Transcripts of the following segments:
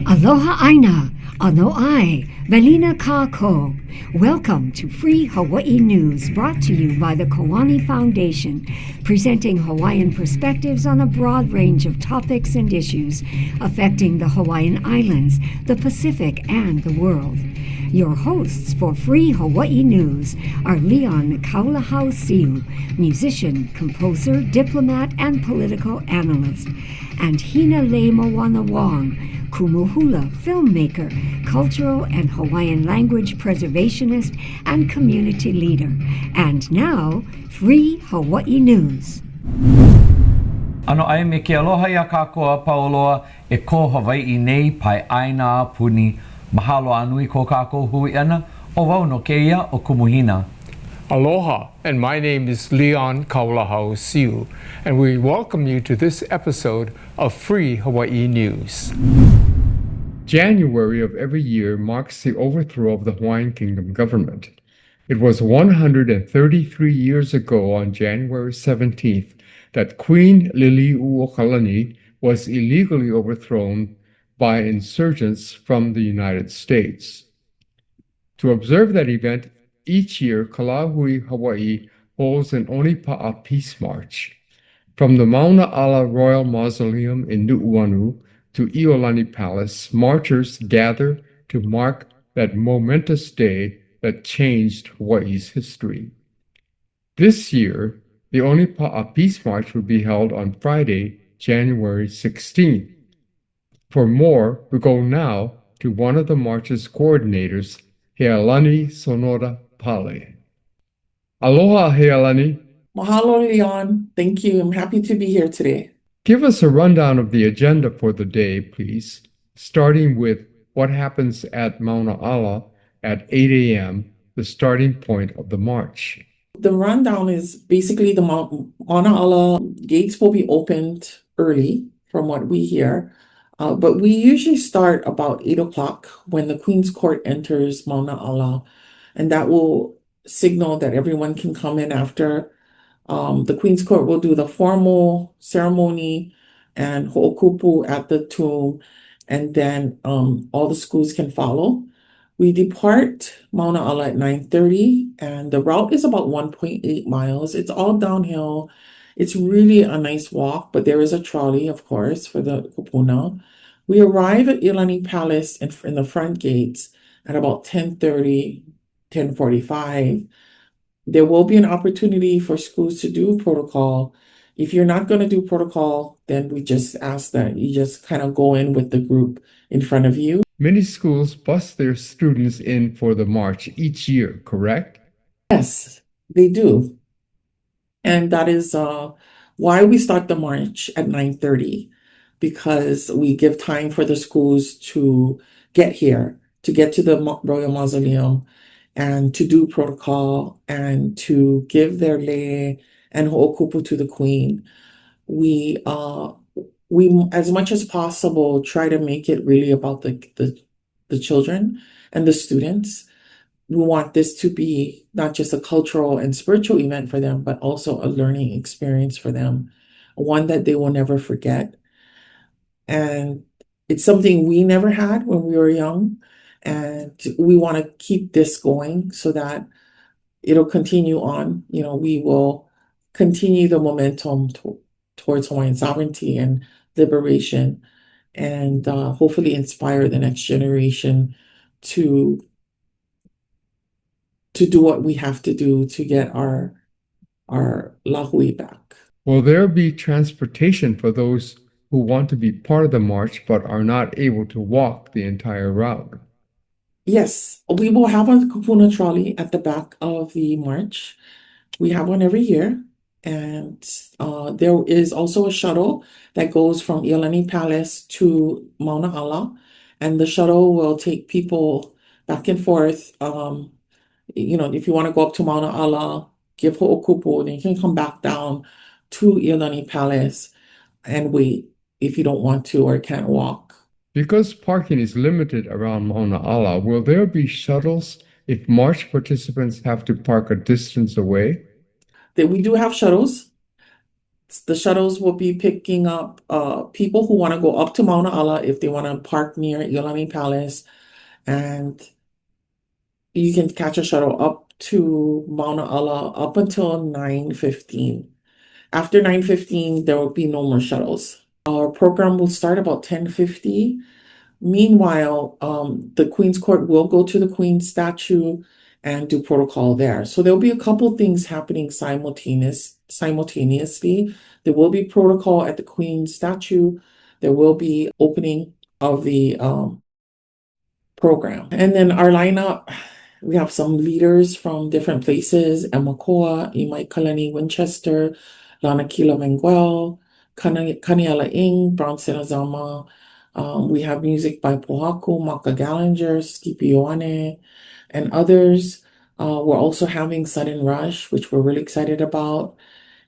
Aloha aina, ano ai, velina kako. Welcome to Free Hawaii News, brought to you by the Koani Foundation, presenting Hawaiian perspectives on a broad range of topics and issues affecting the Hawaiian Islands, the Pacific, and the world. Your hosts for Free Hawaii News are Leon Kaulahau-Siu, musician, composer, diplomat, and political analyst, and Hinaleimoana Wong, Kumu filmmaker, cultural and Hawaiian language preservationist, and community leader. And now, Free Hawaii News. Ano ai me ke aloha ia kākoa paoloa e ko Hawaiʻi nei pai aina puni. Mahalo anui ko kākou hui ana o wau no keia o kumuhina. Aloha, and my name is Leon Kaulahau-Siu, and we welcome you to this episode of Free Hawaii News. January of every year marks the overthrow of the Hawaiian Kingdom government. It was 133 years ago on January 17th that Queen Liliuokalani was illegally overthrown by insurgents from the United States. To observe that event, each year Kalahui, Hawaii holds an Onipa Peace March. From the Mauna Ala Royal Mausoleum in Nu'uanu to Iolani Palace, marchers gather to mark that momentous day that changed Hawaii's history. This year, the Onipa Peace March will be held on Friday, January 16th. For more, we go now to one of the march's coordinators, Healani Sonora Pale. Aloha, Healani. Mahalo, Leon. Thank you. I'm happy to be here today. Give us a rundown of the agenda for the day, please, starting with what happens at Mauna Ala at 8 a.m., the starting point of the march. The rundown is basically the Mauna Ala gates will be opened early, from what we hear. But we usually start about 8 o'clock when the Queen's Court enters Mauna Ala, and that will signal that everyone can come in after. The Queen's Court will do the formal ceremony and ho'okupu at the tomb, and then all the schools can follow. We depart Mauna Ala at 9:30, and the route is about 1.8 miles. It's all downhill. It's really a nice walk, but there is a trolley, of course, for the kupuna. We arrive at Iolani Palace in the front gates at about 10:30, 10:45. There will be an opportunity for schools to do protocol. If you're not going to do protocol, then we just ask that you just kind of go in with the group in front of you. Many schools bus their students in for the march each year, correct? Yes, they do. And that is why we start the march at 9:30, because we give time for the schools to get here, to get to the Royal Mausoleum, and to do protocol, and to give their lei and ho'okupu to the Queen. We as much as possible try to make it really about the children and the students. We want this to be not just a cultural and spiritual event for them, but also a learning experience for them, one that they will never forget. And it's something we never had when we were young, and we want to keep this going so that it'll continue on. We will continue the momentum towards Hawaiian sovereignty and liberation, and hopefully inspire the next generation to do what we have to do to get our lahui back. Will there be transportation for those who want to be part of the march but are not able to walk the entire route? Yes, we will have a kupuna trolley at the back of the march. We have one every year. And there is also a shuttle that goes from Iolani Palace to Mauna Ala. And the shuttle will take people back and forth. If you want to go up to Mauna Ala, give ho'okupu, then you can come back down to Iolani Palace and wait if you don't want to or can't walk. Because parking is limited around Mauna Ala, will there be shuttles if march participants have to park a distance away? That we do have shuttles. The shuttles will be picking up people who want to go up to Mauna Ala if they want to park near Iolani Palace, and you can catch a shuttle up to Mauna Ala up until 9:15. After 9:15, there will be no more shuttles. Our program will start about 10:50. Meanwhile, the Queen's Court will go to the Queen's statue and do protocol there. So there'll be a couple things happening simultaneously. There will be protocol at the Queen's statue. There will be opening of the program. And then our lineup, we have some leaders from different places: Emakoa, Imai Kalani Winchester, Lanakila Menguel, Kaniela Ing, Brown Sinazama. We have music by Pohaku, Maka Gallinger, Skippy Ioane, and others. We're also having Sudden Rush, which we're really excited about.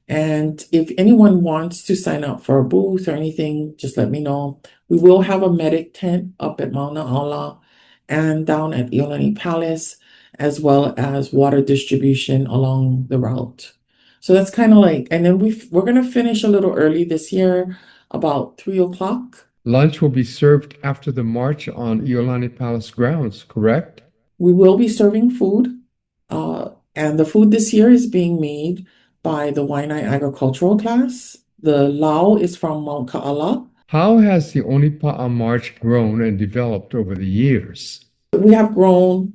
And if anyone wants to sign up for a booth or anything, just let me know. We will have a medic tent up at Mauna Ala and down at Iolani Palace, as well as water distribution along the route. So that's kind of like, and then we're going to finish a little early this year, about 3 o'clock. Lunch will be served after the march on Iolani Palace grounds, correct? We will be serving food, and the food this year is being made by the Wahine agricultural class. The lao is from Mount Ka'ala. How has the Onipa march grown and developed over the years? We have grown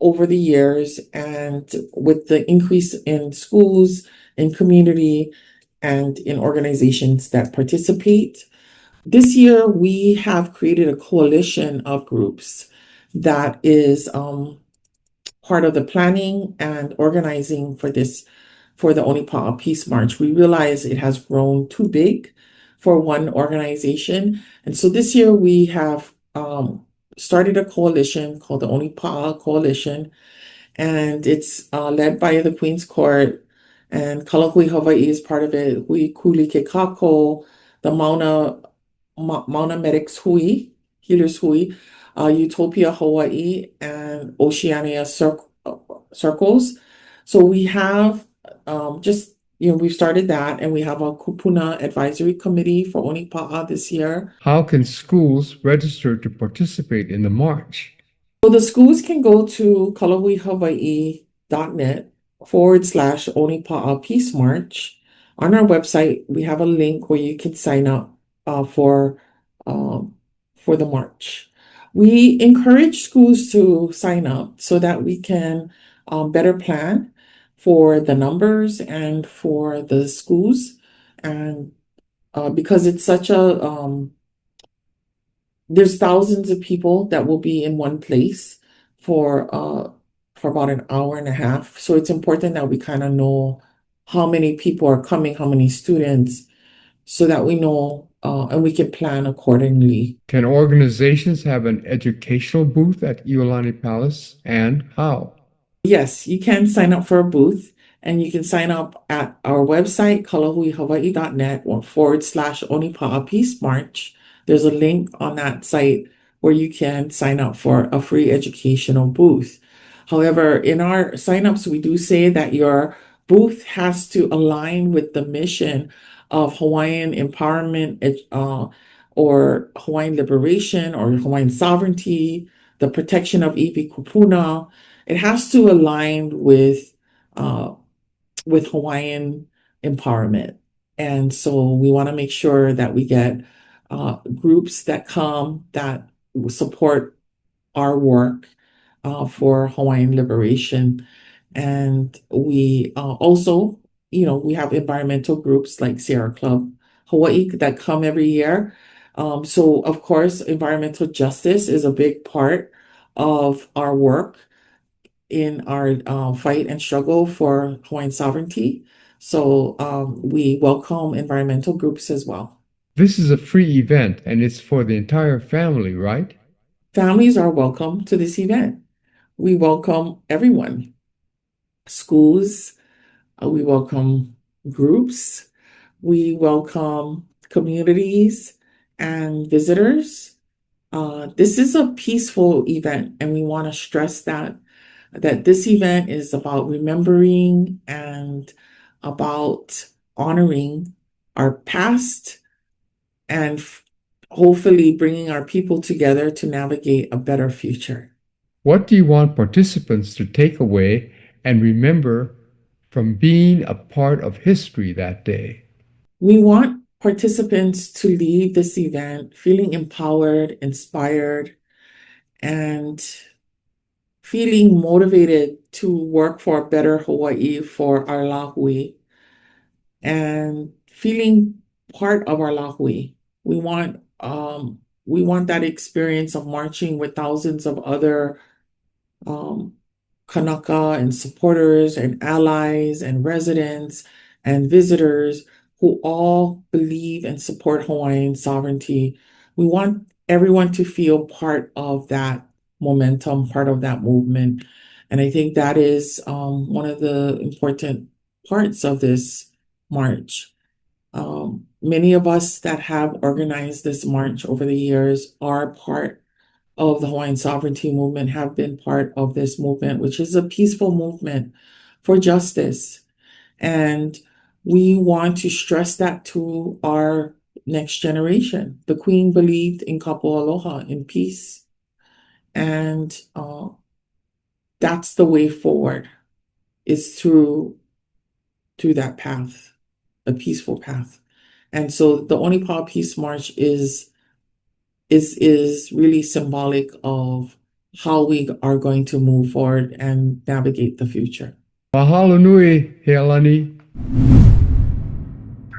over the years, and with the increase in schools, in community, and in organizations that participate. This year, we have created a coalition of groups that is part of the planning and organizing for the Onipa Peace March. We realize it has grown too big for one organization. And so this year we have started a coalition called the Onipa Coalition, and it's led by the Queen's Court, and Kalahui Hawaii is part of it. Hui Kuli Ke Kako, the Mauna Medics Hui, Healers Hui, Utopia Hawaii, and Oceania circles. So we have we've started that, and we have a Kupuna Advisory Committee for Onipa'a this year. How can schools register to participate in the march? So the schools can go to kalahuihawaii.net/Onipa'a Peace March. On our website, we have a link where you can sign up for the march. We encourage schools to sign up so that we can better plan for the numbers and for the schools, and because it's such a there's thousands of people that will be in one place for about an hour and a half. So it's important that we kind of know how many people are coming, how many students, so that we know and we can plan accordingly. Can organizations have an educational booth at Iolani Palace, and how? Yes, you can sign up for a booth, and you can sign up at our website, kalahuihawaii.net/Onipa'a Peace March. There's a link on that site where you can sign up for a free educational booth. However, in our signups, we do say that your booth has to align with the mission of Hawaiian empowerment or Hawaiian liberation or Hawaiian sovereignty, the protection of iwi kupuna. It has to align with Hawaiian empowerment. And so we want to make sure that we get groups that come that support our work for Hawaiian liberation. And we also, we have environmental groups like Sierra Club Hawaii that come every year. So of course, environmental justice is a big part of our work in our fight and struggle for Hawaiian sovereignty. So we welcome environmental groups as well. This is a free event, and it's for the entire family, right? Families are welcome to this event. We welcome everyone. Schools, we welcome groups, we welcome communities and visitors. This is a peaceful event, and we want to stress that this event is about remembering and about honoring our past and hopefully bringing our people together to navigate a better future. What do you want participants to take away and remember from being a part of history that day? We want participants to leave this event feeling empowered, inspired, and feeling motivated to work for a better Hawaii for our lahui and feeling part of our lahui. We want that experience of marching with thousands of other um, Kanaka and supporters and allies and residents and visitors who all believe and support Hawaiian sovereignty. We want everyone to feel part of that momentum, part of that movement. And I think that is one of the important parts of this march. Many of us that have organized this march over the years are part of the Hawaiian sovereignty movement, have been part of this movement, which is a peaceful movement for justice. And we want to stress that to our next generation. The Queen believed in kapo aloha, in peace. And that's the way forward, is through that path, a peaceful path. And so the Onipa Peace March is really symbolic of how we are going to move forward and navigate the future. Mahalo nui, He Alani.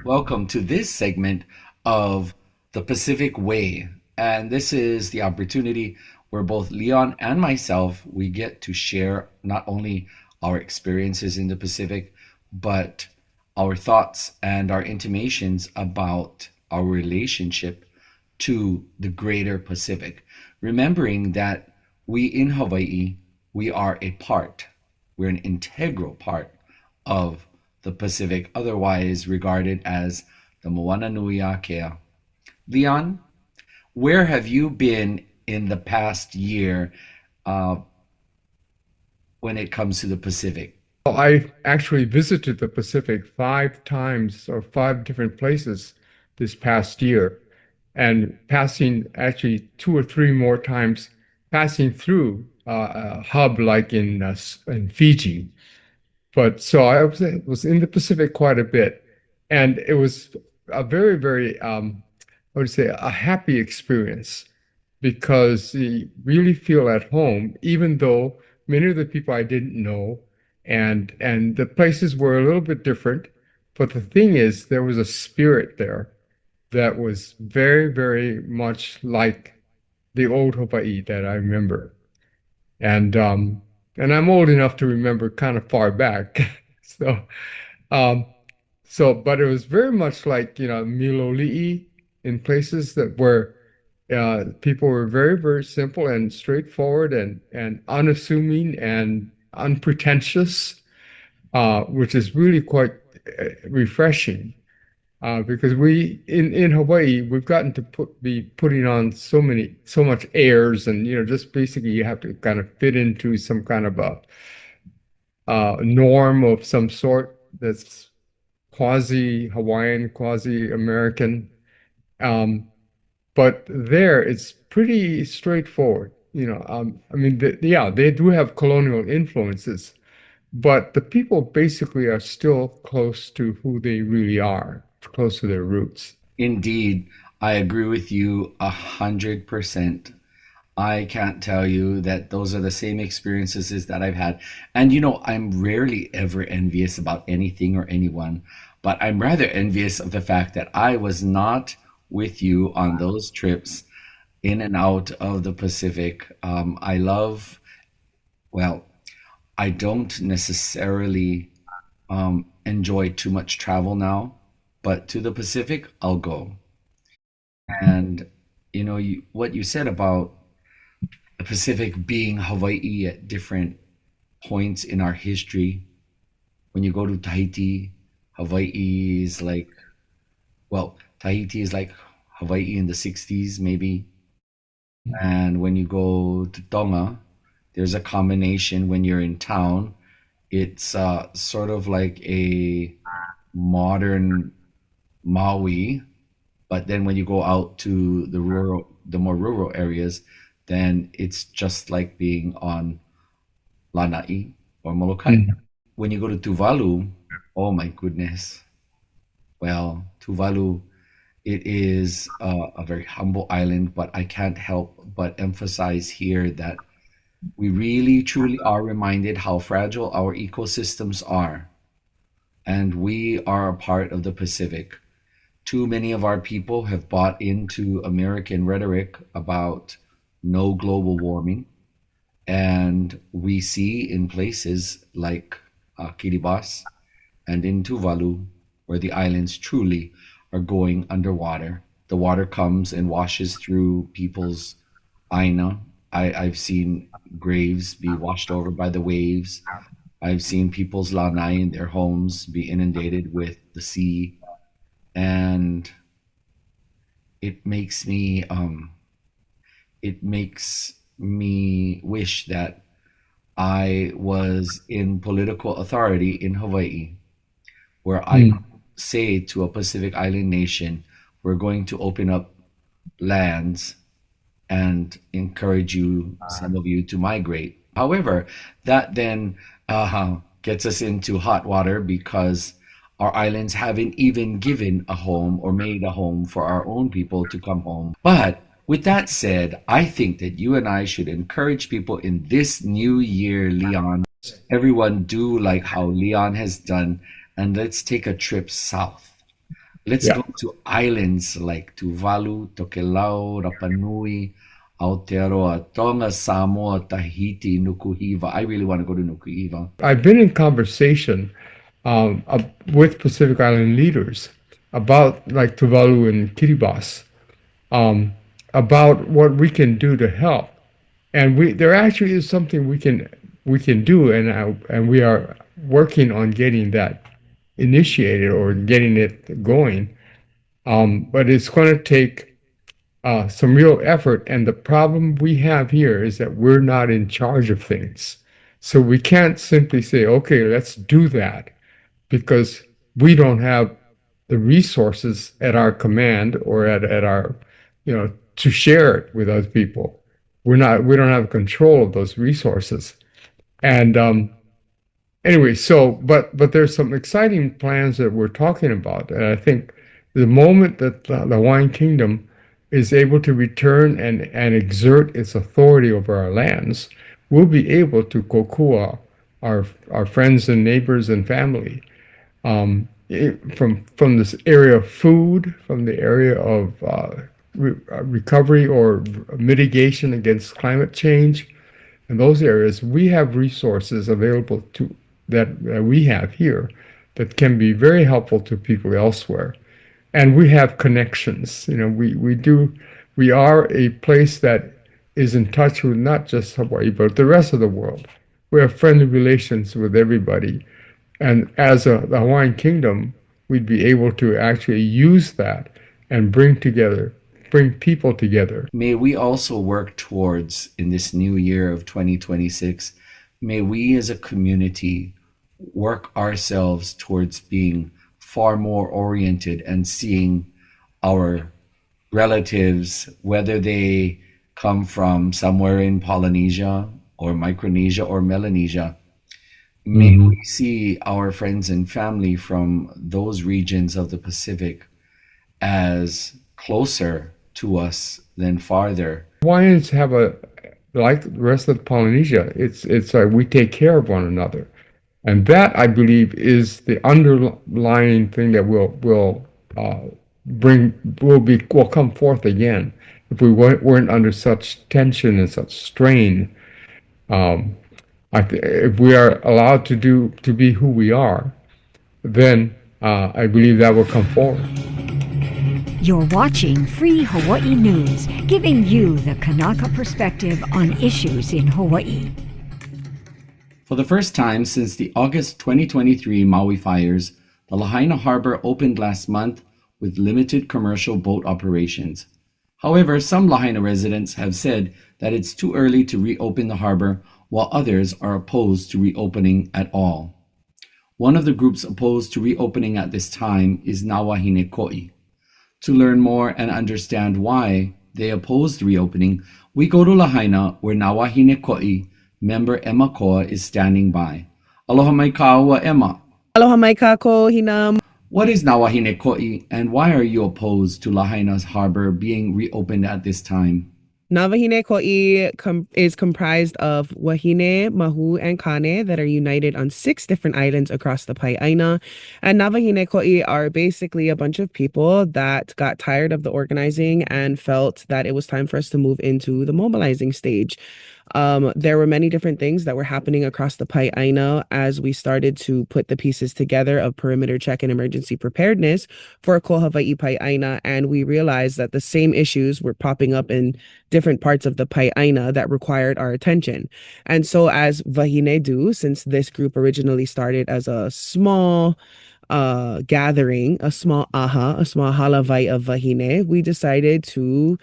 Welcome to this segment of the Pacific Way. And this is the opportunity where both Leon and myself, we get to share not only our experiences in the Pacific, but our thoughts and our intimations about our relationship to the greater Pacific. Remembering that we in Hawaii, we are a part, we're an integral part of the Pacific, otherwise regarded as the Moana Nui Akea. Leon, where have you been in the past year when it comes to the Pacific? I actually visited the Pacific 5 times or 5 different places this past year, and passing actually 2 or 3 more times passing through a hub like in Fiji. But so was in the Pacific quite a bit, and it was a very, very, I would say, a happy experience because you really feel at home, even though many of the people I didn't know, and the places were a little bit different. But the thing is, there was a spirit there that was very, very much like the old Hawaii that I remember. And and I'm old enough to remember kind of far back. So um but it was very much like, Miloli'i in places that were people were very, very simple and straightforward and unassuming and unpretentious, which is really quite refreshing. Because we in Hawaii, we've gotten to be putting on so much airs, and just basically you have to kind of fit into some kind of a norm of some sort that's quasi-Hawaiian, quasi-American. But there it's pretty straightforward. I mean, yeah, they do have colonial influences, but the people basically are still close to who they really are, close to their roots. Indeed, I agree with you 100%. I can't tell you that those are the same experiences that I've had. And I'm rarely ever envious about anything or anyone, but I'm rather envious of the fact that I was not with you on those trips in and out of the Pacific. Well, I don't necessarily enjoy too much travel now, but to the Pacific, I'll go. And what you said about the Pacific being Hawaii at different points in our history. When you go to Tahiti, Hawaii is like, well, Tahiti is like Hawaii in the 60s, maybe. And when you go to Tonga, there's a combination when you're in town. It's sort of like a modern Maui, but then when you go out to the more rural areas, then it's just like being on Lanai or Molokai. When you go to Tuvalu, oh my goodness. Well, Tuvalu, it is a very humble island, but I can't help but emphasize here that we really truly are reminded how fragile our ecosystems are. And we are a part of the Pacific. Too many of our people have bought into American rhetoric about no global warming. And we see in places like Kiribati and in Tuvalu, where the islands truly are going underwater. The water comes and washes through people's aina. I've seen graves be washed over by the waves. I've seen people's lanai in their homes be inundated with the sea. And it makes me wish that I was in political authority in Hawaii, where I could say to a Pacific Island nation, we're going to open up lands and encourage you, some of you, to migrate. However, that then gets us into hot water because our islands haven't even given a home or made a home for our own people to come home. But with that said, I think that you and I should encourage people in this new year, Leon. Everyone do like how Leon has done, and let's take a trip south. Let's go to islands like Tuvalu, Tokelau, Rapa Nui, Aotearoa, Tonga, Samoa, Tahiti, Nukuhiva. I really want to go to Nukuhiva. I've been in conversation with Pacific Island leaders about like Tuvalu and Kiribati, about what we can do to help. And there actually is something we can do, and we are working on getting that initiated or getting it going. But it's going to take some real effort. And the problem we have here is that we're not in charge of things. So we can't simply say, okay, let's do that, because we don't have the resources at our command or at our, to share it with other people. We don't have control of those resources. And anyway, but there's some exciting plans that we're talking about. And I think the moment that the Hawaiian Kingdom is able to return and exert its authority over our lands, we'll be able to kokua our friends and neighbors and family from this area of food, from the area of recovery or mitigation against climate change. In those areas, we have resources available that we have here that can be very helpful to people elsewhere. And we have connections. We are a place that is in touch with not just Hawaii, but the rest of the world. We have friendly relations with everybody. And as the Hawaiian Kingdom, we'd be able to actually use that and bring people together. May we also work towards, in this new year of 2026, may we as a community work ourselves towards being far more oriented and seeing our relatives, whether they come from somewhere in Polynesia or Micronesia or Melanesia. May we see our friends and family from those regions of the Pacific as closer to us than farther. Hawaiians have like the rest of Polynesia, it's like we take care of one another. And that, I believe, is the underlying thing that will come forth again. If we weren't under such tension and such strain, if we are allowed to be who we are, then I believe that will come forward. You're watching Free Hawaii News, giving you the Kanaka perspective on issues in Hawaii. For the first time since the August 2023 Maui fires, the Lahaina harbor opened last month with limited commercial boat operations. However, some Lahaina residents have said that it's too early to reopen the harbor, while others are opposed to reopening at all. One of the groups opposed to reopening at this time is Na Wahine Koʻi. To learn more and understand why they opposed reopening, we go to Lahaina, where Na Wahine Koʻi member Emma Koa is standing by. Aloha mai kaua, Emma. Aloha mai kako, Hinam. What is Na Wahine Koʻi, and why are you opposed to Lahaina's harbor being reopened at this time? Wahine Koʻi is comprised of Wahine, Mahu, and Kane that are united on 6 different islands across the Pai'aina. And Wahine Koʻi are basically a bunch of people that got tired of the organizing and felt that it was time for us to move into the mobilizing stage. There were many different things that were happening across the Pai'aina as we started to put the pieces together of perimeter check and emergency preparedness for Ko Hawaii Pai'aina, and we realized that the same issues were popping up in different parts of the Pai'aina that required our attention. And so as Wahine do, since this group originally started as a small gathering, a small halavai of Wahine, we decided to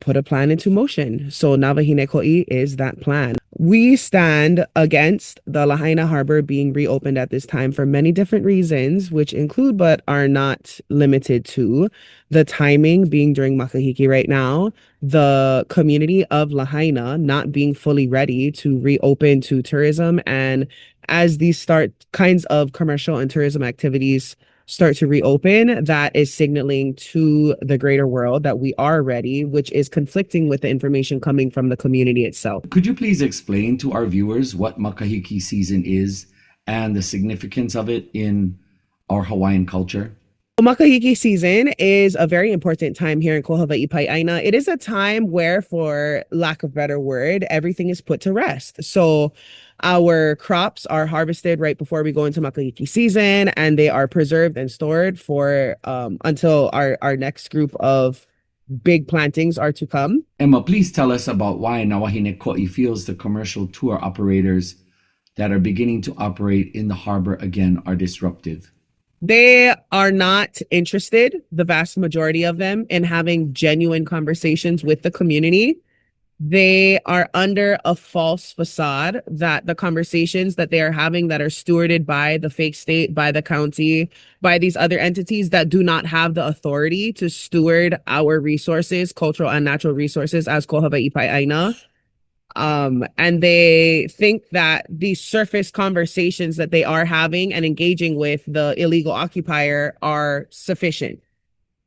put a plan into motion. So Na Wahine Koʻi is that plan. We stand against the Lahaina harbor being reopened at this time for many different reasons, which include but are not limited to the timing being during Makahiki right now, the community of Lahaina not being fully ready to reopen to tourism, and as these kinds of commercial and tourism activities start to reopen, that is signaling to the greater world that we are ready, which is conflicting with the information coming from the community itself. Could you please explain to our viewers what Makahiki season is and the significance of it in our Hawaiian culture? Makahiki season is a very important time here in Ko Hawaii Pai'aina. It is a time where, for lack of a better word, everything is put to rest. So our crops are harvested right before we go into Makahiki season, and they are preserved and stored for until our next group of big plantings are to come. Emma, please tell us about why Na Wahine Koʻi feels the commercial tour operators that are beginning to operate in the harbor again are disruptive. They are not interested, the vast majority of them, in having genuine conversations with the community. They are under a false facade that the conversations that they are having that are stewarded by the fake state, by the county, by these other entities that do not have the authority to steward our resources, cultural and natural resources as Ko Hawaii Pai'aina. And they think that these surface conversations that they are having and engaging with the illegal occupier are sufficient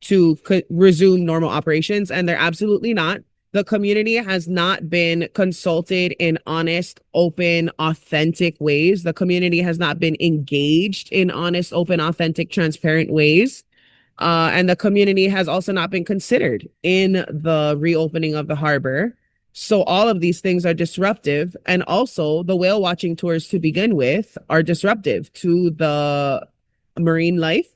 to resume normal operations, and they're absolutely not. The community has not been consulted in honest, open, authentic ways. The community has not been engaged in honest, open, authentic, transparent ways. And the community has also not been considered in the reopening of the harbor. So all of these things are disruptive. And also the whale watching tours to begin with are disruptive to the marine life,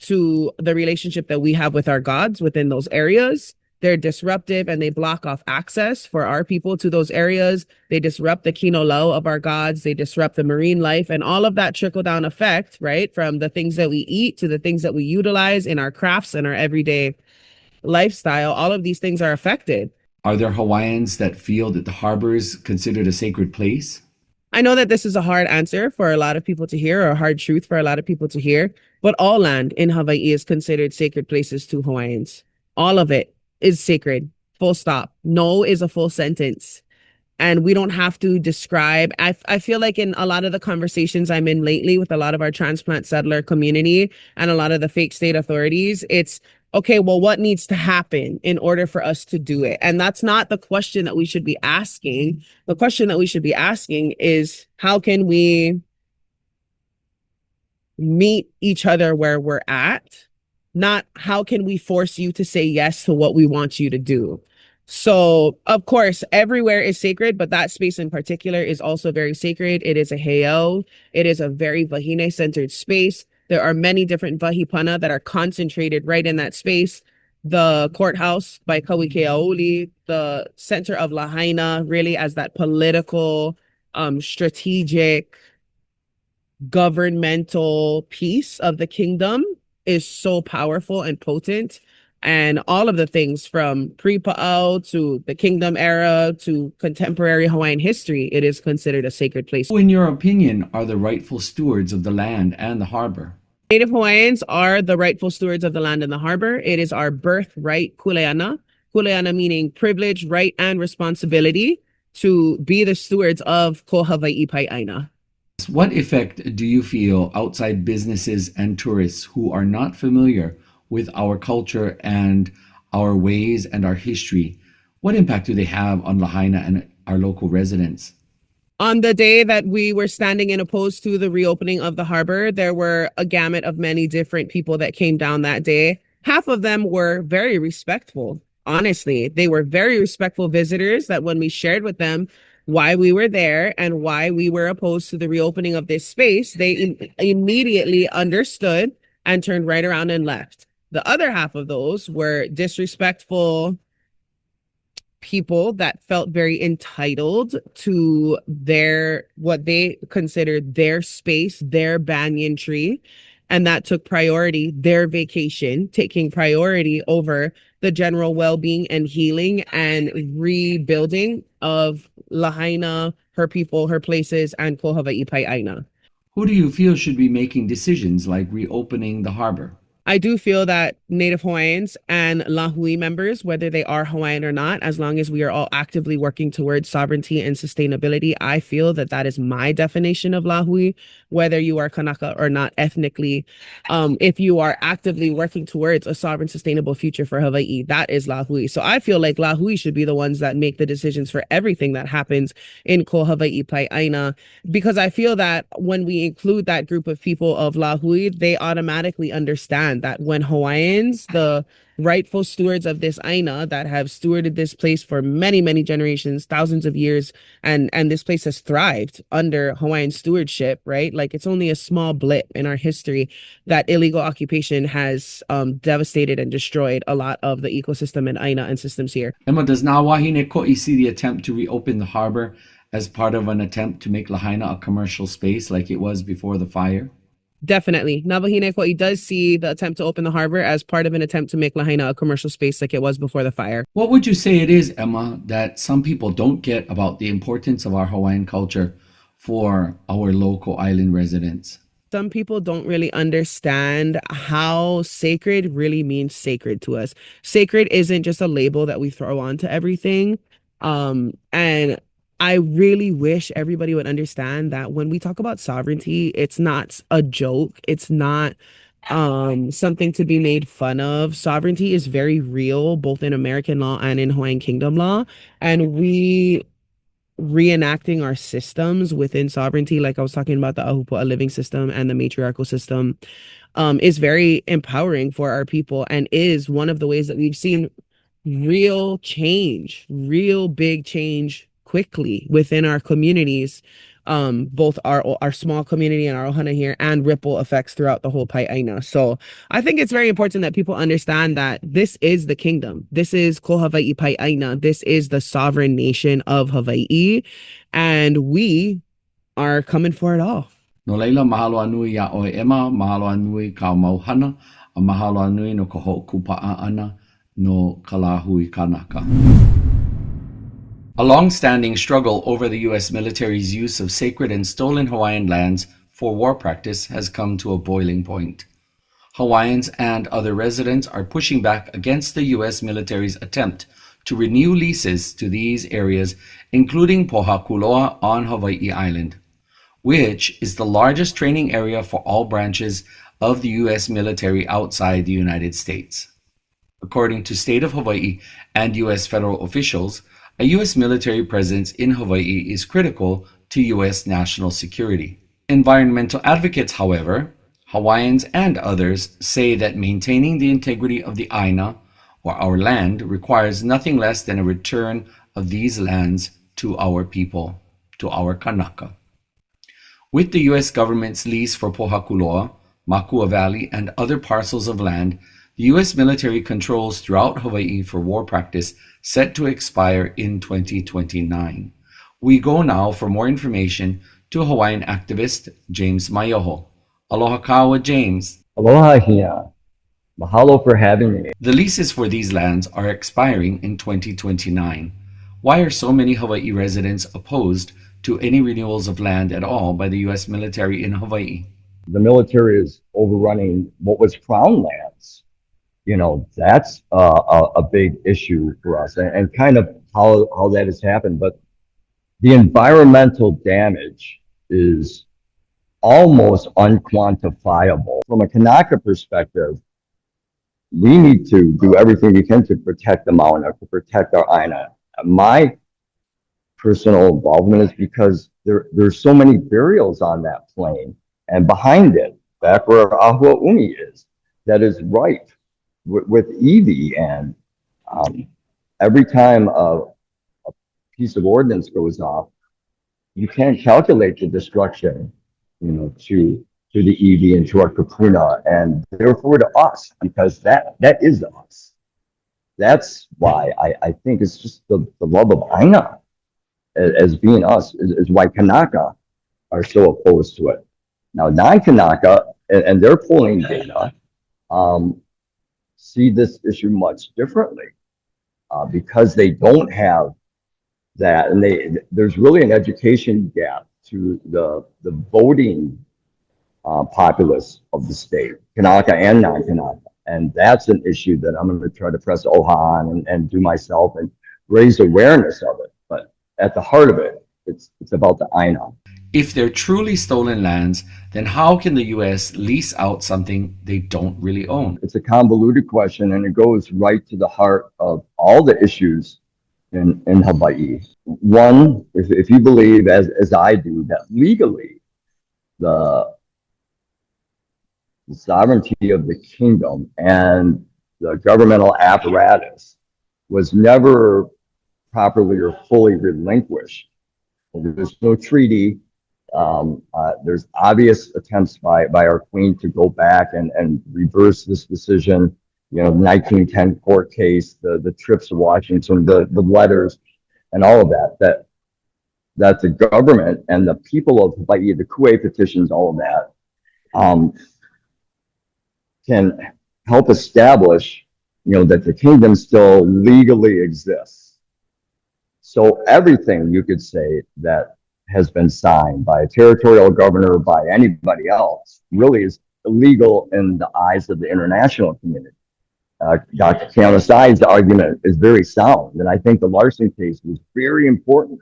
to the relationship that we have with our gods within those areas. They're disruptive and they block off access for our people to those areas. They disrupt the kino lau of our gods. They disrupt the marine life, and all of that trickle down effect, right? From the things that we eat to the things that we utilize in our crafts and our everyday lifestyle. All of these things are affected. Are there Hawaiians that feel that the harbor is considered a sacred place? I know that this is a hard answer for a lot of people to hear, or a hard truth for a lot of people to hear, but all land in Hawaii is considered sacred places to Hawaiians. All of it is sacred, full stop. No is a full sentence. And we don't have to describe. I feel like in a lot of the conversations I'm in lately with a lot of our transplant settler community and a lot of the fake state authorities, it's, okay, well, what needs to happen in order for us to do it? And that's not the question that we should be asking. The question that we should be asking is, how can we meet each other where we're at? Not how can we force you to say yes to what we want you to do? So, of course, everywhere is sacred, but that space in particular is also very sacred. It is a heiau. It is a very Wahine-centered space. There are many different wahipana that are concentrated right in that space. The courthouse by Kauikeaoli, the center of Lahaina, really as that political, strategic, governmental piece of the kingdom, is so powerful and potent. And all of the things from pre-Pa'au to the kingdom era to contemporary Hawaiian history, it is considered a sacred place. Who, in your opinion, are the rightful stewards of the land and the harbor? Native Hawaiians are the rightful stewards of the land and the harbor. It is our birthright, kuleana. Kuleana meaning privilege, right, and responsibility to be the stewards of ko Hawaiʻi Pai'aina. What effect do you feel outside businesses and tourists who are not familiar with our culture and our ways and our history? What impact do they have on Lahaina and our local residents? On the day that we were standing in opposed to the reopening of the harbor, there were a gamut of many different people that came down that day. Half of them were very respectful. Honestly, they were very respectful visitors that when we shared with them why we were there and why we were opposed to the reopening of this space, they immediately understood and turned right around and left. The other half of those were disrespectful people that felt very entitled to what they considered their space, their banyan tree, and that took priority, their vacation, taking priority over the general well-being and healing and rebuilding of Lahaina, her people, her places, and ko Hawaiʻi Pai'aina. Who do you feel should be making decisions like reopening the harbor? I do feel that Native Hawaiians and Lahui members, whether they are Hawaiian or not, as long as we are all actively working towards sovereignty and sustainability, I feel that that is my definition of Lahui, whether you are Kanaka or not ethnically. If you are actively working towards a sovereign, sustainable future for Hawaii, that is Lahui. So I feel like Lahui should be the ones that make the decisions for everything that happens in ko Hawaiʻi Pai'aina, because I feel that when we include that group of people of Lahui, they automatically understand that when Hawaiians, the rightful stewards of this aina that have stewarded this place for many, many generations, thousands of years, and this place has thrived under Hawaiian stewardship, right? Like it's only a small blip in our history that illegal occupation has devastated and destroyed a lot of the ecosystem and aina and systems here. Emma, does Na Wahine Ko'i see the attempt to reopen the harbor as part of an attempt to make Lahaina a commercial space like it was before the fire? Definitely. Na Wahine Ko'i does see the attempt to open the harbor as part of an attempt to make Lahaina a commercial space like it was before the fire. What would you say it is, Emma, that some people don't get about the importance of our Hawaiian culture for our local island residents? Some people don't really understand how sacred really means sacred to us. Sacred isn't just a label that we throw onto everything. And I really wish everybody would understand that when we talk about sovereignty, it's not a joke. It's not something to be made fun of. Sovereignty is very real, both in American law and in Hawaiian Kingdom law. And we reenacting our systems within sovereignty, like I was talking about the Ahupua'a living system and the matriarchal system, is very empowering for our people and is one of the ways that we've seen real change, real big change quickly within our communities, both our small community and our Ohana here, and ripple effects throughout the whole Pai'aina. So I think it's very important that people understand that this is the kingdom. This is ko Hawaiʻi Pai'aina. This is the sovereign nation of Hawaii, and we are coming for it all. No leila, mahalo anui ya oe Emma, mahalo anui ka mauhana, a mahalo anui no ka ho'okupa'a ana no ka lahui Kanaka. A long-standing struggle over the U.S. military's use of sacred and stolen Hawaiian lands for war practice has come to a boiling point. Hawaiians and other residents are pushing back against the U.S. military's attempt to renew leases to these areas, including Pohakuloa on Hawaii Island, which is the largest training area for all branches of the U.S. military outside the United States. According to State of Hawaii and U.S. federal officials, a U.S. military presence in Hawaii is critical to U.S. national security. Environmental advocates, however, Hawaiians and others, say that maintaining the integrity of the aina, or our land, requires nothing less than a return of these lands to our people, to our Kanaka. With the U.S. government's lease for Pohakuloa, Makua Valley, and other parcels of land, the U.S. military controls throughout Hawaii for war practice set to expire in 2029. We go now for more information to Hawaiian activist James Mayoho. Aloha kaua, James. Aloha hia. Mahalo for having me. The leases for these lands are expiring in 2029. Why are so many Hawaii residents opposed to any renewals of land at all by the U.S. military in Hawaii? The military is overrunning what was crown lands. That's a big issue for us, and kind of how that has happened. But the environmental damage is almost unquantifiable. From a Kanaka perspective, we need to do everything we can to protect the mauna, to protect our aina. My personal involvement is because there's so many burials on that plain, and behind it, back where Ahua Umi is, that is ripe with Evie. And every time a piece of ordnance goes off, you can't calculate the destruction, to the Evie and to our Kapuna, and therefore to us, because that is us. That's why I think it's just the love of Aina as being us is why Kanaka are so opposed to it. Now, non-Kanaka and their polling data see this issue much differently because they don't have that, and there's really an education gap to the voting populace of the state, Kanaka and non-Kanaka. And that's an issue that I'm going to try to press Ohana and do myself and raise awareness of it. But at the heart of it, it's about the Aina. If they're truly stolen lands, then how can the U.S. lease out something they don't really own? It's a convoluted question, and it goes right to the heart of all the issues in Hawaii. One, if you believe, as I do, that legally the sovereignty of the kingdom and the governmental apparatus was never properly or fully relinquished. There's no treaty. There's obvious attempts by our queen to go back and reverse this decision. The 1910 court case, the trips to Washington, the letters, and all of that the government and the people of Hawaii, the Kuei petitions, all of that, can help establish, that the kingdom still legally exists. So everything you could say that has been signed by a territorial governor or by anybody else really is illegal in the eyes of the international community. Dr. Keonosai's argument is very sound, and I think the Larson case was very important,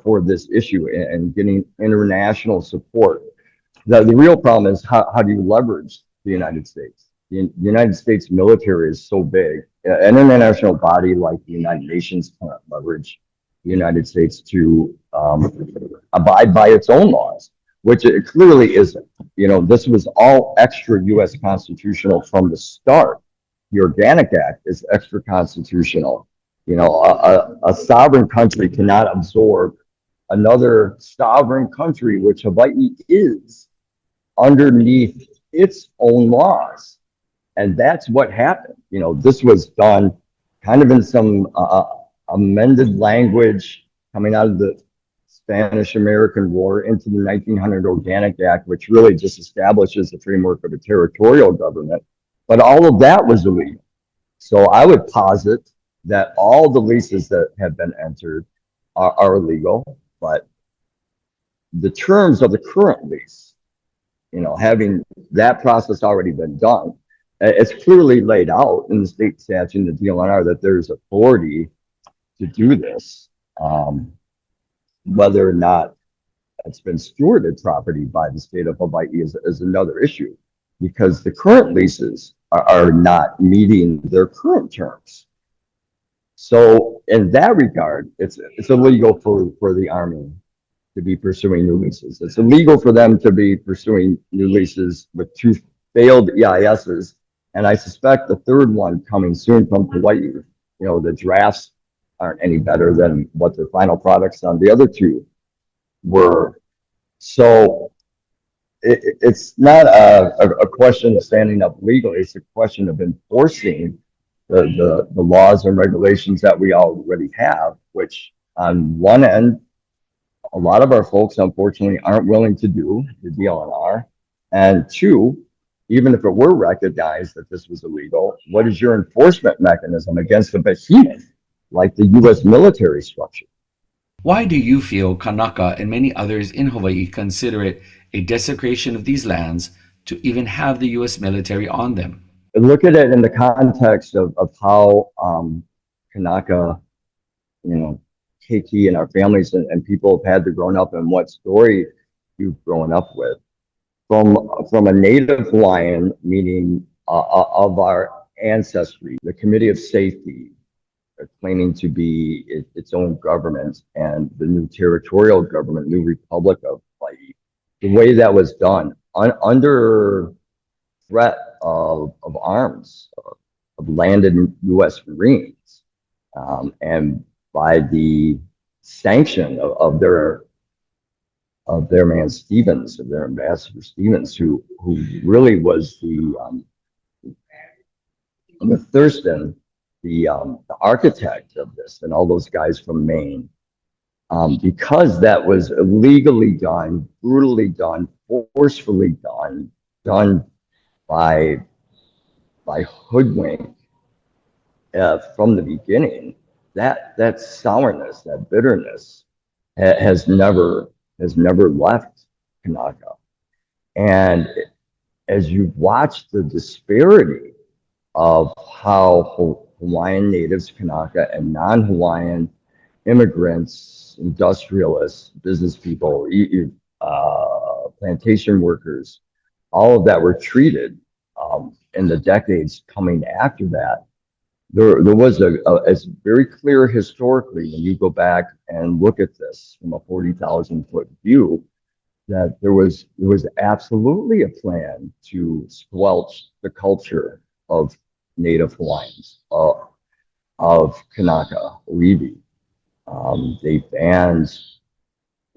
for this issue and getting international support. The real problem is how do you leverage the United States? The United States military is so big. An international body like the United Nations cannot leverage the United States to abide by its own laws, which it clearly isn't. This was all extra U.S. constitutional from the start. The Organic Act is extra constitutional. A sovereign country cannot absorb another sovereign country, which Hawaii is, underneath its own laws. And that's what happened. This was done kind of in some amended language coming out of the Spanish-American War into the 1900 Organic Act, which really just establishes the framework of a territorial government. But all of that was illegal. So I would posit that all the leases that have been entered are illegal, but the terms of the current lease, having that process already been done, it's clearly laid out in the state statute in the DLNR that there's authority to do this. Whether or not it's been stewarded property by the state of Hawaii is another issue, because the current leases are not meeting their current terms. So in that regard, it's illegal for the Army to be pursuing new leases. It's illegal for them to be pursuing new leases with 2 failed EISs, and I suspect the third one coming soon from Hawaii. The drafts aren't any better than what the final products on the other 2 were. So it's not a question of standing up legally. It's a question of enforcing the laws and regulations that we already have, which on one end, a lot of our folks, unfortunately, aren't willing to do, the DLNR. And 2, even if it were recognized that this was illegal, what is your enforcement mechanism against a behemoth like the U.S. military structure? Why do you feel Kanaka and many others in Hawaii consider it a desecration of these lands to even have the U.S. military on them? Look at it in the context of how Kanaka, Keiki and our families and people have had to grow up, and what story you've grown up with. From a native Hawaiian, meaning of our ancestry, the Committee of Safety, claiming to be its own government, and the new territorial government, new Republic of Hawaii, the way that was done under threat of arms, of landed U.S. Marines, and by the sanction of their man Stevens, of their ambassador Stevens, who really was the Thurston, the architect of this, and all those guys from Maine, because that was illegally done, brutally done, forcefully done by hoodwink from the beginning. That sourness, that bitterness, has never left Kanaka. And as you've watched the disparity of how Hawaiian natives, Kanaka, and non-Hawaiian immigrants, industrialists, business people, plantation workers, all of that were treated in the decades coming after that, there was it's very clear historically when you go back and look at this from a 40,000-foot view, that there was absolutely a plan to squelch the culture of Native Hawaiians, of Kanaka, Oiwi. They banned,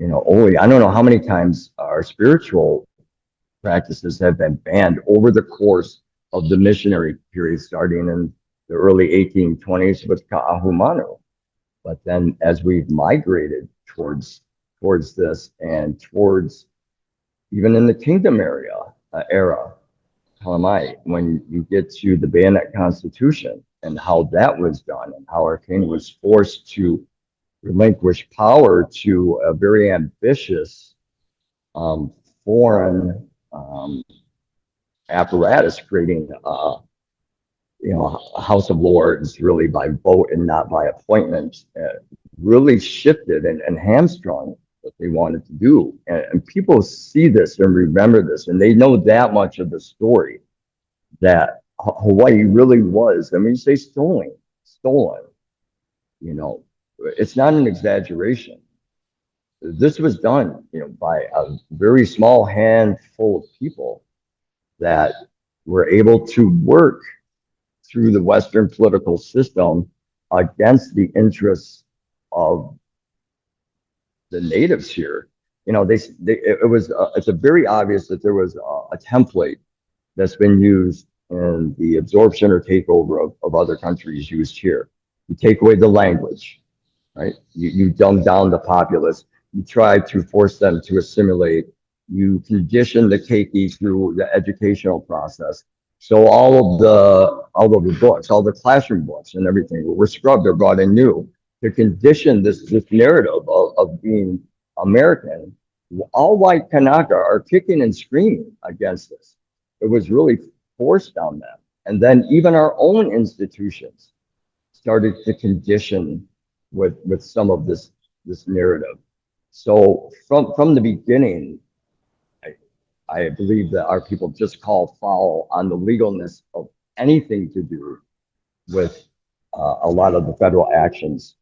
only, I don't know how many times our spiritual practices have been banned over the course of the missionary period, starting in the early 1820s with Ka'ahumanu. But then as we've migrated towards this, and towards even in the kingdom era, Kalamai, when you get to the Bayonet Constitution and how that was done, and how our king was forced to relinquish power to a very ambitious foreign apparatus, creating a House of Lords, really by vote and not by appointment, really shifted and hamstrung what they wanted to do. And people see this and remember this, and they know that much of the story, that Hawaii really was, I mean, you say stolen, it's not an exaggeration. This was done, by a very small handful of people that were able to work through the Western political system against the interests of the natives here. It's a very obvious that there was a template that's been used in the absorption or takeover of other countries used here. You take away the language, right? You dumb down the populace. You try to force them to assimilate. You condition the keiki through the educational process. So all of the books, all the classroom books and everything were scrubbed or brought in new to condition this narrative of being American. All white Kanaka are kicking and screaming against this. It was really forced on them. And then even our own institutions started to condition with some of this narrative. So from the beginning, I believe that our people just call foul on the legalness of anything to do with a lot of the federal actions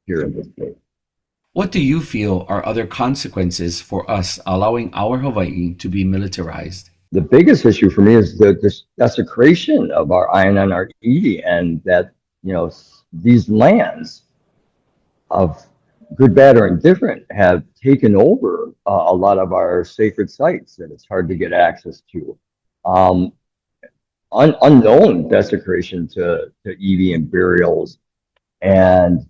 here in this state. What do you feel are other consequences for us allowing our Hawaii to be militarized? The biggest issue for me is the desecration of our Aina and our Iri, and that, these lands of good, bad, or indifferent have taken over a lot of our sacred sites that it's hard to get access to. Unknown desecration to Iwi and burials and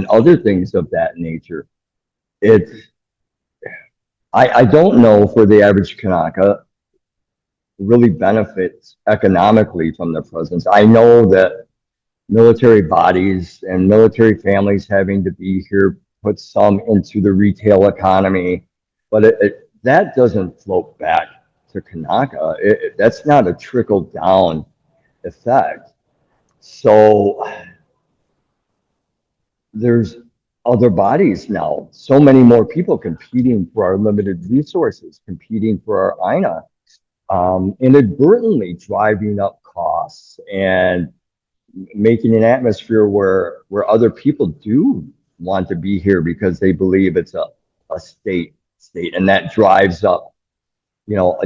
other things of that nature. I don't know for the average Kanaka really benefit economically from their presence. I know that military bodies and military families having to be here put some into the retail economy, but that doesn't float back to Kanaka. That's not a trickle down effect. So there's other bodies now, so many more people competing for our limited resources, competing for our INA, inadvertently driving up costs and making an atmosphere where other people do want to be here because they believe it's a state, and that drives up,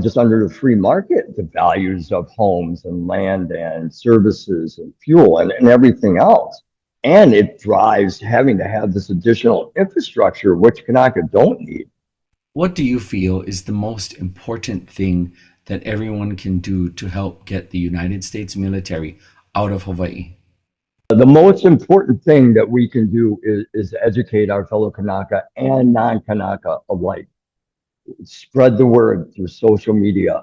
just under the free market, the values of homes and land and services and fuel and everything else. And it drives having to have this additional infrastructure, which Kanaka don't need. What do you feel is the most important thing that everyone can do to help get the United States military out of Hawaii? The most important thing that we can do is educate our fellow Kanaka and non-Kanaka alike. Spread the word through social media.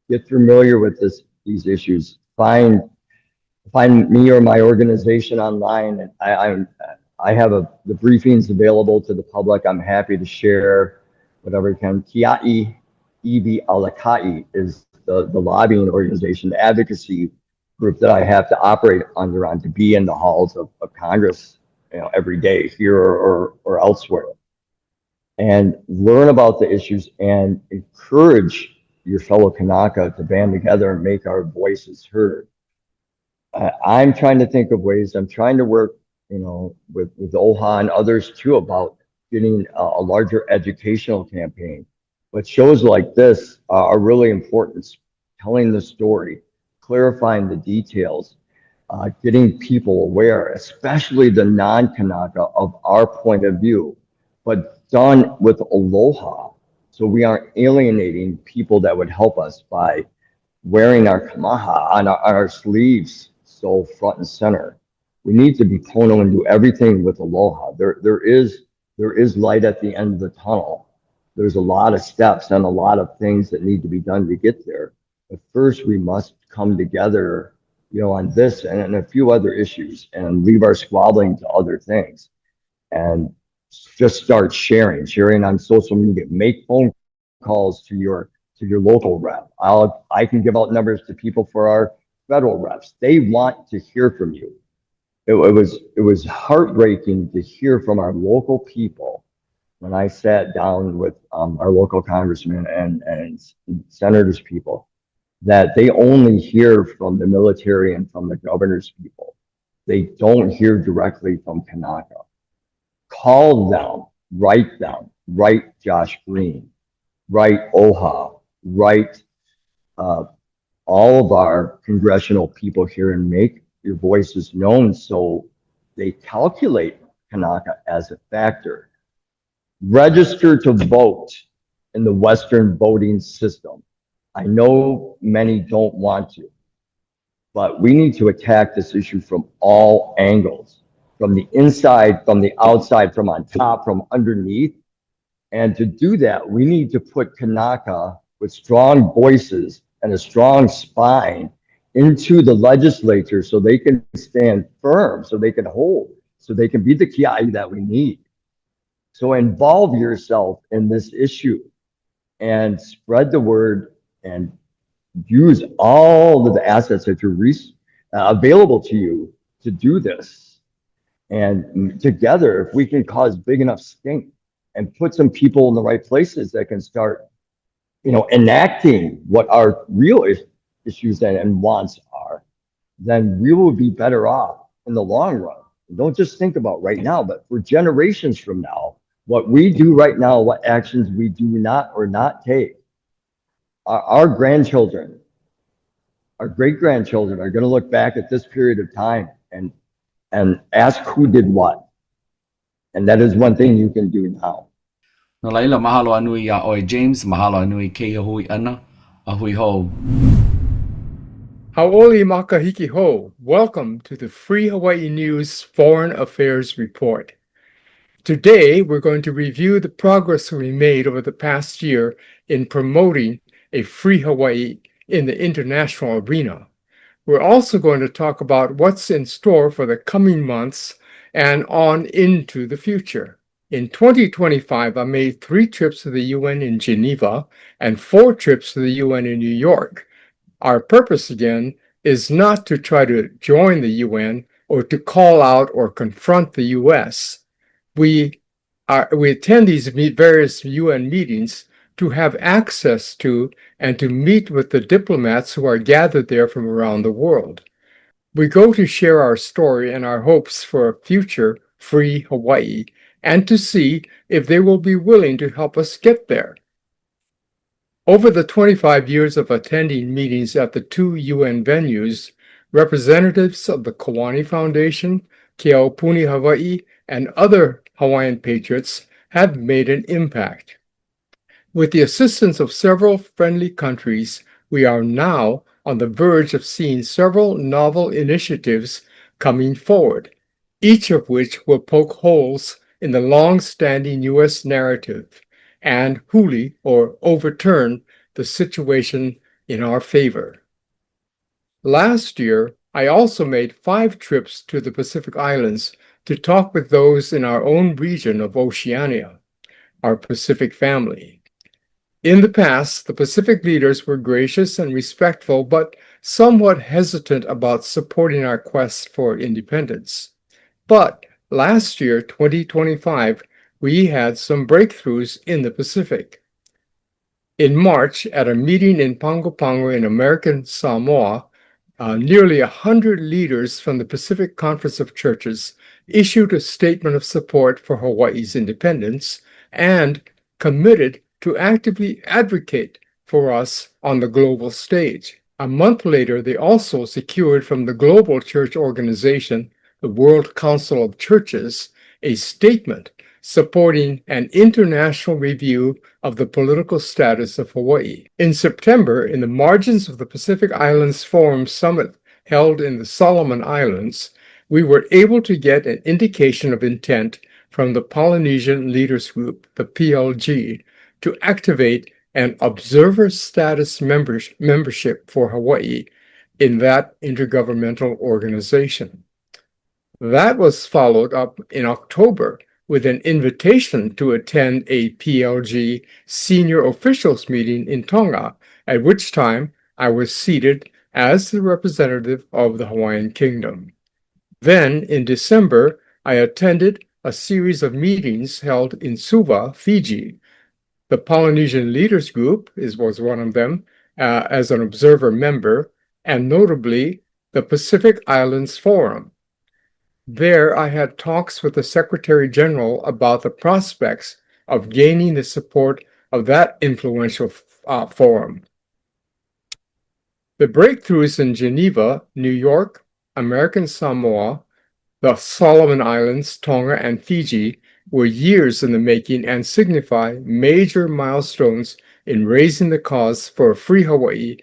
Get familiar with these issues. Find me or my organization online. I have the briefings available to the public. I'm happy to share whatever I can. Kia'i Iwi Alakai is the lobbying organization, the advocacy group that I have to operate under on to be in the halls of Congress, every day here or elsewhere, and learn about the issues and encourage your fellow Kanaka to band together and make our voices heard. I'm trying to think of ways. I'm trying to work, with Ohana and others too, about getting a larger educational campaign. But shows like this are really important. Telling the story, clarifying the details, getting people aware, especially the non-Kanaka, of our point of view, but done with aloha. So we aren't alienating people that would help us by wearing our kamaha on our sleeves so front and center. We need to be pono and do everything with aloha. There is light at the end of the tunnel. There's a lot of steps and a lot of things that need to be done to get there. But first, we must come together, on this and a few other issues, and leave our squabbling to other things, and just start sharing on social media. Make phone calls to your local rep. I can give out numbers to people for our federal reps. They want to hear from you. It was heartbreaking to hear from our local people when I sat down with our local congressmen and senators people, that they only hear from the military and from the governor's people. They don't hear directly from Kanaka. Call them, write Josh Green, write OHA, write all of our congressional people here, and make your voices known so they calculate Kanaka as a factor. Register to vote in the Western voting system. I know many don't want to, but we need to attack this issue from all angles, from the inside, from the outside, from on top, from underneath. And to do that, we need to put Kanaka with strong voices and a strong spine into the legislature so they can stand firm, so they can hold, so they can be the kiai that we need. So involve yourself in this issue and spread the word and use all of the assets that are available to you to do this. And together, if we can cause big enough stink and put some people in the right places that can start, enacting what our real issues and wants are, then we will be better off in the long run. Don't just think about right now, but for generations from now, what we do right now, what actions we do not or not take, our grandchildren, our great-grandchildren are going to look back at this period of time and ask who did what. And that is one thing you can do now. No laila, mahalo anui ya oi James, mahalo anui ke hui ana, ahui ho. Hau'oli makahiki ho. Welcome to the Free Hawaii News Foreign Affairs Report. Today, we're going to review the progress we made over the past year in promoting a free Hawaii in the international arena. We're also going to talk about what's in store for the coming months and on into the future. In 2025, I made 3 trips to the UN in Geneva and 4 trips to the UN in New York. Our purpose, again, is not to try to join the UN or to call out or confront the US. We attend these various UN meetings to have access to and to meet with the diplomats who are gathered there from around the world. We go to share our story and our hopes for a future free Hawaii and to see if they will be willing to help us get there. Over the 25 years of attending meetings at the 2 UN venues, representatives of the Kiwani Foundation, Keaupuni Hawaii, and other Hawaiian patriots have made an impact. With the assistance of several friendly countries, we are now on the verge of seeing several novel initiatives coming forward, each of which will poke holes in the long-standing U.S. narrative and huli, or overturn, the situation in our favor. Last year, I also made 5 trips to the Pacific Islands to talk with those in our own region of Oceania, our Pacific family. In the past, the Pacific leaders were gracious and respectful, but somewhat hesitant about supporting our quest for independence. But last year, 2025, we had some breakthroughs in the Pacific. In March, at a meeting in Pago Pago in American Samoa, nearly 100 leaders from the Pacific Conference of Churches issued a statement of support for Hawaii's independence and committed to actively advocate for us on the global stage. A month later, they also secured from the global church organization, the World Council of Churches, a statement supporting an international review of the political status of Hawaii. In September, in the margins of the Pacific Islands Forum Summit held in the Solomon Islands, we were able to get an indication of intent from the Polynesian Leaders Group, the PLG, to activate an observer status membership for Hawaii in that intergovernmental organization. That was followed up in October with an invitation to attend a PLG senior officials meeting in Tonga, at which time I was seated as the representative of the Hawaiian Kingdom. Then, in December, I attended a series of meetings held in Suva, Fiji. The Polynesian Leaders Group was one of them as an observer member, and notably the Pacific Islands Forum. There, I had talks with the Secretary General about the prospects of gaining the support of that influential forum. The breakthroughs in Geneva, New York, American Samoa, the Solomon Islands, Tonga, and Fiji were years in the making and signify major milestones in raising the cause for a free Hawaii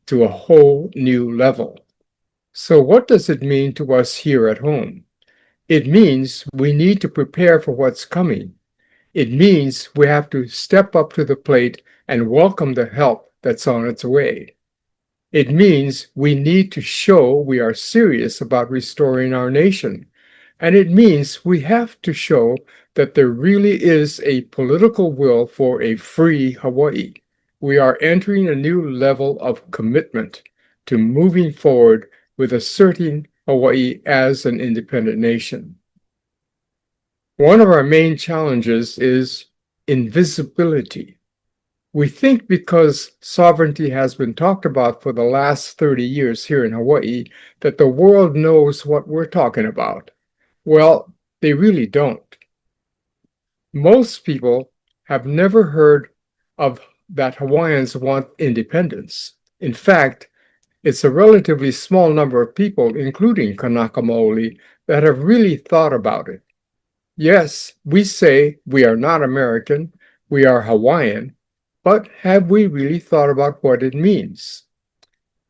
to a whole new level. So what does it mean to us here at home? It means we need to prepare for what's coming. It means we have to step up to the plate and welcome the help that's on its way. It means we need to show we are serious about restoring our nation. And it means we have to show that there really is a political will for a free Hawaii. We are entering a new level of commitment to moving forward with asserting Hawaii as an independent nation. One of our main challenges is invisibility. We think because sovereignty has been talked about for the last 30 years here in Hawaii that the world knows what we're talking about. Well, they really don't. Most people have never heard of that Hawaiians want independence. In fact, it's a relatively small number of people, including Kanaka Maoli, that have really thought about it. Yes, we say we are not American, we are Hawaiian, but have we really thought about what it means?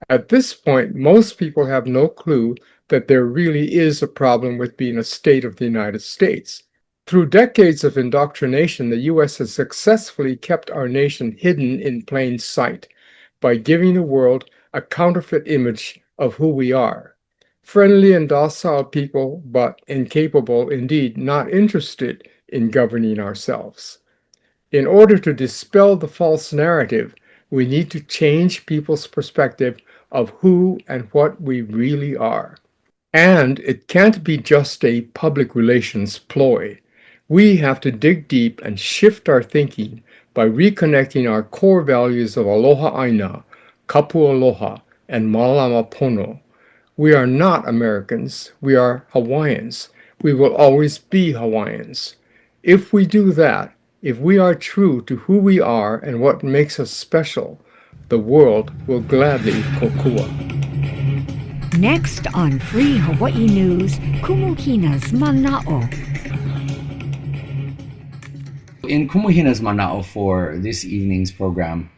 At this point, most people have no clue that there really is a problem with being a state of the United States. Through decades of indoctrination, the U.S. has successfully kept our nation hidden in plain sight. by giving the world a counterfeit image of who we are. Friendly and docile people, but incapable, indeed not interested in governing ourselves. In order to dispel the false narrative, we need to change people's perspective of who and what we really are. And it can't be just a public relations ploy. We have to dig deep and shift our thinking by reconnecting our core values of aloha aina, kapu aloha, and malama pono. We are not Americans. We are Hawaiians. We will always be Hawaiians. If we do that, if we are true to who we are and what makes us special, the world will gladly kokua. Next on Free Hawaii News, Kumu Hina's Mana'o. In Kumu Hina's Mana'o for this evening's program,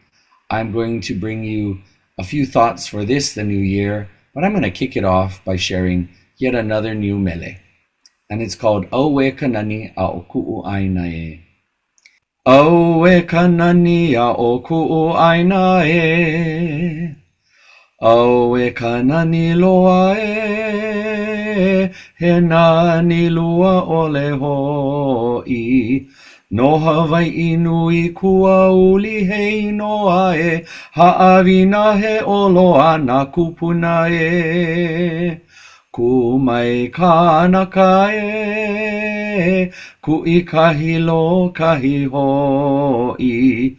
I'm going to bring you a few thoughts for the new year, but I'm going to kick it off by sharing yet another new mele. And it's called Auwe Kanani a Oku'u Aina e. Auwe Kanani a Oku'u Aina e. Auwe Kanani loa e. He nani lua ole ho'i. No Hawaiʻi nui kua uli hei noa e. Ha'awina he oloa na kupuna e. Ku mai Kanaka e. Ku I kahi lo kahi ho'i.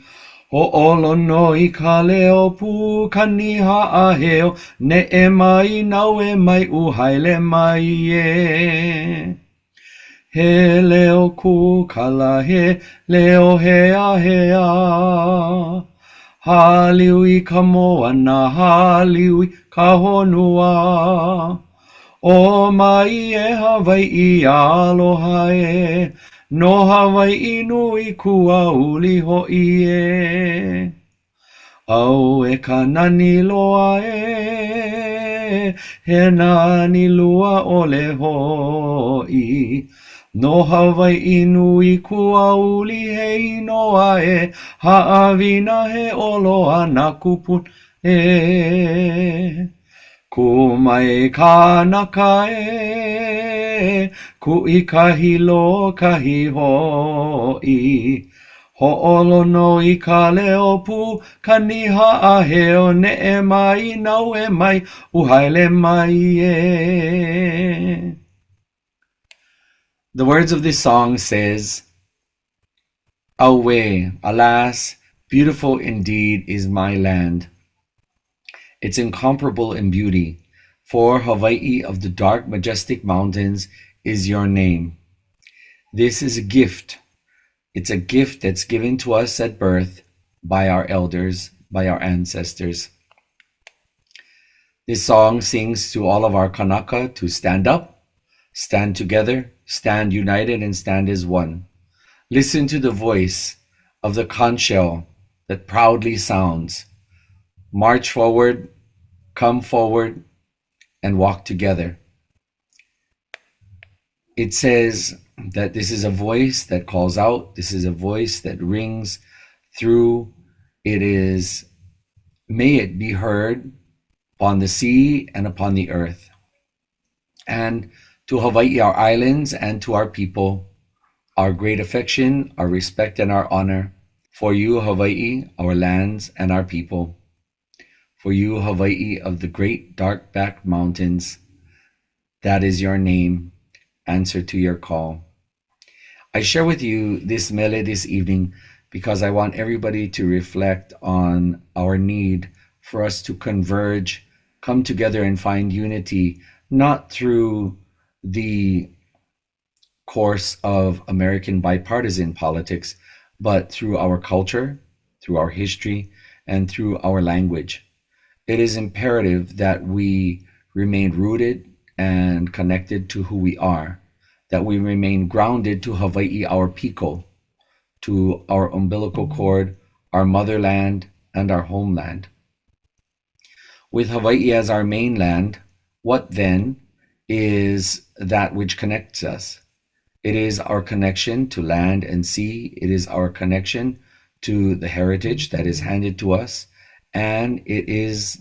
Ho'olo no I ka leo pu kani ha'aheo. Ne'e mai naue mai uhaile mai e. He leo ku kala he leo hea hea. Haliui ka moana haliui ka honua. O mai e Hawaiʻi aloha e. No Hawaiʻi nui kua uli ho'i e. Auwe kanani loa e. He nani lua ole ho'i. No Hawaiʻi nui kua uli hei noa e. Ha'awina he oloa na kupun e. Ku mai Kanaka e. Ku I kahi lo kahi ho'i. Ho'olo no I ka leo pu kani ha'aheo. Ne'e mai naue mai uhaile mai e. The words of this song says, Auwe, alas, beautiful indeed is my land. It's incomparable in beauty, for Hawaii of the dark, majestic mountains is your name. This is a gift. It's a gift that's given to us at birth by our elders, by our ancestors. This song sings to all of our Kanaka to stand up, stand together, stand united, and stand as one. Listen to the voice of the conch shell that proudly sounds. March forward, come forward, and walk together. It says that this is a voice that calls out. This is a voice that rings through. It is, may it be heard upon the sea and upon the earth. And to Hawaii, our islands, and to our people, our great affection, our respect, and our honor. For you, Hawaii, our lands and our people. For you, Hawaii of the great dark-backed mountains, that is your name, answer to your call. I share with you this mele this evening because I want everybody to reflect on our need for us to converge, come together and find unity, not through the course of American bipartisan politics, but through our culture, through our history, and through our language. It is imperative that we remain rooted and connected to who we are, that we remain grounded to Hawaii, our piko, to our umbilical cord, our motherland, and our homeland. With Hawaii as our mainland, what then is that which connects us? It is our connection to land and sea. It is our connection to the heritage that is handed to us. and it is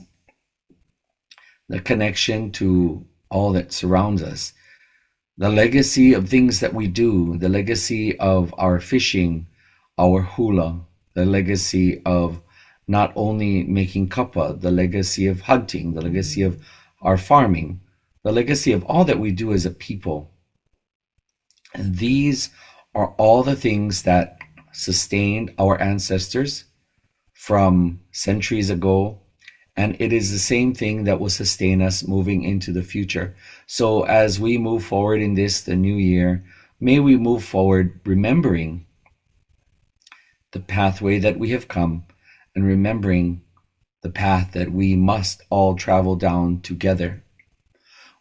the connection to all that surrounds us. The legacy of things that we do, the legacy of our fishing, our hula, the legacy of not only making kapa, the legacy of hunting, the legacy of our farming, the legacy of all that we do as a people. And these are all the things that sustained our ancestors from centuries ago, and it is the same thing that will sustain us moving into the future. So as we move forward in the new year, may we move forward remembering the pathway that we have come and remembering the path that we must all travel down together.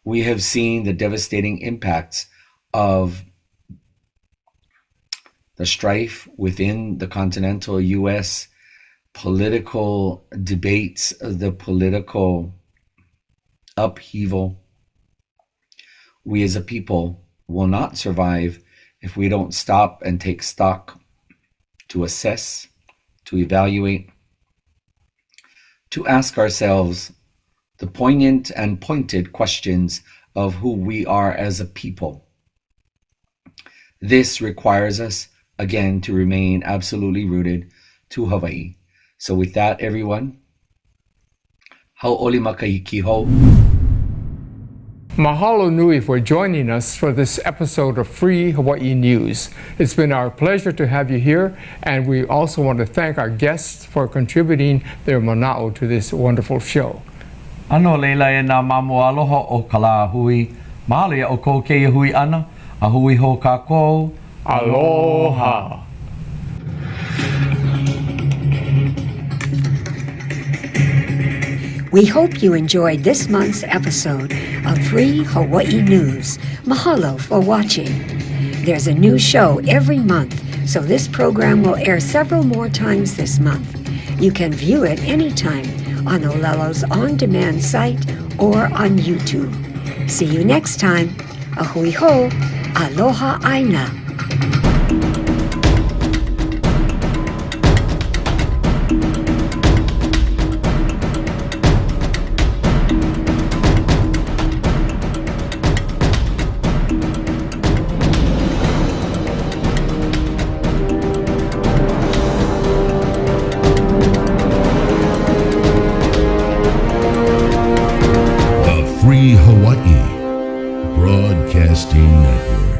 We have seen the devastating impacts of the strife within the continental U.S., political debates, the political upheaval. We as a people will not survive if we don't stop and take stock, to assess, to evaluate, to ask ourselves the poignant and pointed questions of who we are as a people. This requires us, again, to remain absolutely rooted to Hawaii. So with that, everyone, hauʻoli makahiki ho. Mahalo nui for joining us for this episode of Free Hawaii News. It's been our pleasure to have you here, and we also want to thank our guests for contributing their mana'o to this wonderful show. Ano leila e nā mamo aloha o ka lā hui. Mahalo ia o kou keia hui ana. A hui ho kākou. Aloha. We hope you enjoyed this month's episode of Free Hawaii News. Mahalo for watching. There's a new show every month, so this program will air several more times this month. You can view it anytime on Olelo's on-demand site or on YouTube. See you next time. Ahui ho, aloha aina. Free Hawaii Broadcasting Network.